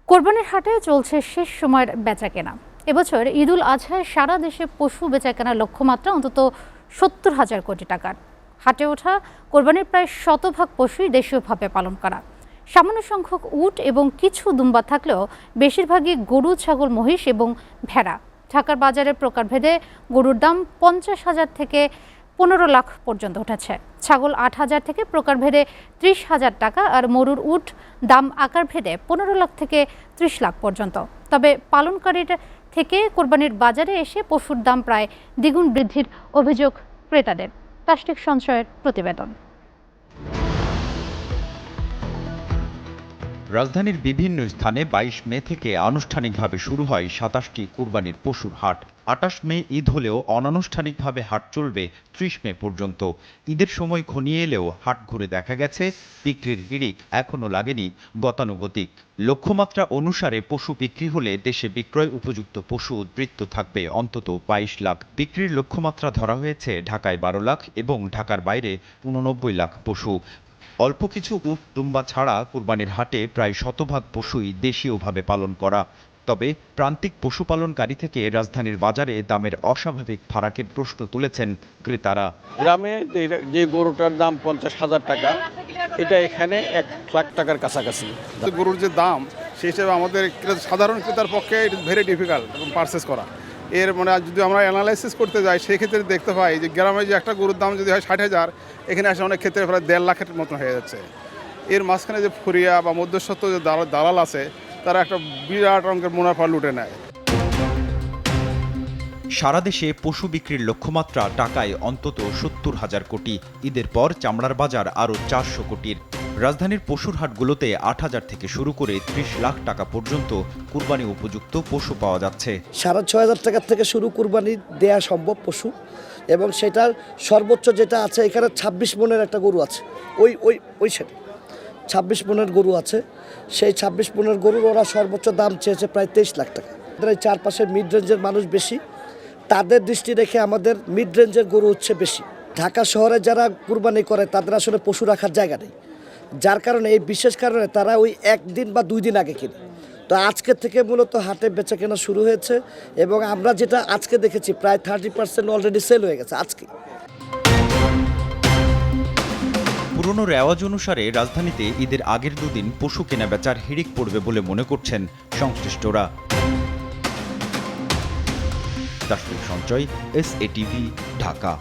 কোরবানির হাটে চলছে শেষ সময়ের বেচাকেনা। এবছর ঈদুল আজহায় সারা দেশে পশু বেচাকেনার লক্ষ্যমাত্রা অন্তত ৭০,০০০ কোটি টাকার। হাটে ওঠা কোরবানির প্রায় শতভাগ পশুই দেশীয়ভাবে পালন করা। সামান্য সংখ্যক উট এবং কিছু দুম্বা থাকলেও বেশিরভাগই গরু, ছাগল, মহিষ এবং ভেড়া। ঢাকার বাজারে প্রকারভেদে গরুর দাম ৫০,০০০ থেকে ১৫ লাখ পর্যন্ত উঠেছে। ছাগল ৮,০০০ থেকে প্রকারভেদে ৩০,০০০ টাকা আর মরুর উট দাম আকারভেদে ১৫ লাখ থেকে ৩০ লাখ পর্যন্ত। তবে পালনকারীর থেকে কোরবানির বাজারে এসে পশুর দাম প্রায় দ্বিগুণ বৃদ্ধির অভিযোগ ক্রেতাদের। তাসটিক সঞ্চয়ের প্রতিবেদন। রাজধানীর বিভিন্ন স্থানে ২২ মে থেকে আনুষ্ঠানিকভাবে শুরু হয় ২৭টি কুরবানির পশুর হাট। ২৮ মে ঈদ হলেও অনানুষ্ঠানিকভাবে হাট চলবে ৩০ মে পর্যন্ত। ঈদের সময় ঘনিয়ে এলেও হাট ঘুরে দেখা গেছে বিক্রির হিড়িক এখনও লাগেনি গতানুগতিক। লক্ষ্যমাত্রা অনুসারে পশু বিক্রি হলে দেশে বিক্রয় উপযুক্ত পশু উদ্বৃত্ত থাকবে অন্তত ২২ লাখ। বিক্রির লক্ষ্যমাত্রা ধরা হয়েছে ঢাকায় ১২ লাখ এবং ঢাকার বাইরে ৮৯ লাখ পশু। অল্প কিছু উট দুম্বা ছাড়া কুরবানির হাটে প্রায় শতভাগ পশুই দেশীয়ভাবে পালন করা। তবে প্রান্তিক পশুপালনকারী থেকে রাজধানীর বাজারে দামের অস্বাভাবিক ফারাকের প্রশ্ন তুলেছেন ক্রেতারা। গ্রামে যে গরুটার দাম ৫০,০০০ টাকা, এটা এখানে ১ লাখ টাকার কাছাকাছি। গরুর যে দাম সেই হিসেবে আমাদের সাধারণ ক্রেতার পক্ষে it is very difficult purchase করা। এর মানে যদি আমরা অ্যানালাইসিস করতে যাই সেক্ষেত্রে দেখতে পাই যে গ্রামে যে একটা গরুর দাম যদি হয় ৬০,০০০, এখানে আসে অনেক ক্ষেত্রে প্রায় ১.৫ লাখের মতন হয়ে যাচ্ছে। এর মাঝখানে যে ফরিয়া বা মধ্যস্বত্ব যে দালাল আছে তারা একটা বিরাট অঙ্কের মুনাফা লুটে নেয়। সারা দেশে পশু বিক্রির লক্ষ্যমাত্রা টাকায় অন্তত ৭০,০০০ কোটি। ঈদের পর চামড়ার বাজার আরও ৪০০ কোটির। রাজধানীর পশুর হাটগুলোতে ৮,০০০ থেকে শুরু করে ৩০ লাখ টাকা পর্যন্ত কুরবানি উপযুক্ত পশু পাওয়া যাচ্ছে। ৬,৫০০ টাকা থেকে শুরু কুরবানি দেয়া সম্ভব পশু, এবং সেটার সর্বোচ্চ যেটা আছে এখানে ২৬ মনের একটা গরু আছে, ওই সেটা ২৬ মনের গরু আছে। সেই ২৬ মনের গরুর ওরা সর্বোচ্চ দাম চেয়েছে প্রায় ২৩ লাখ টাকা। আমাদের এই চারপাশে মিড রেঞ্জের মানুষ বেশি, তাদের দৃষ্টি রেখে আমাদের মিড রেঞ্জের গরু হচ্ছে বেশি। ঢাকা শহরে যারা কুরবানি করে তাদের আসলে পশু রাখার জায়গা নেই, যার কারণে এই বিশেষ কারণে তারা ওই ১ দিন বা ২ দিন আগে কিনে। তো আজকে থেকে মূলত হাটে বেচা কেনা শুরু হয়েছে, এবং আমরা যেটা আজকে দেখেছি প্রায় 30% অলরেডি সেল হয়ে গেছে আজকে। পুরনো রেওয়াজ অনুসারে রাজধানীতে ঈদের আগের দুদিন পশু কেনা বেচার হিড়িক পড়বে বলে মনে করছেন সংশ্লিষ্টরা। তাসটিক সঞ্চয়, SATV, ঢাকা।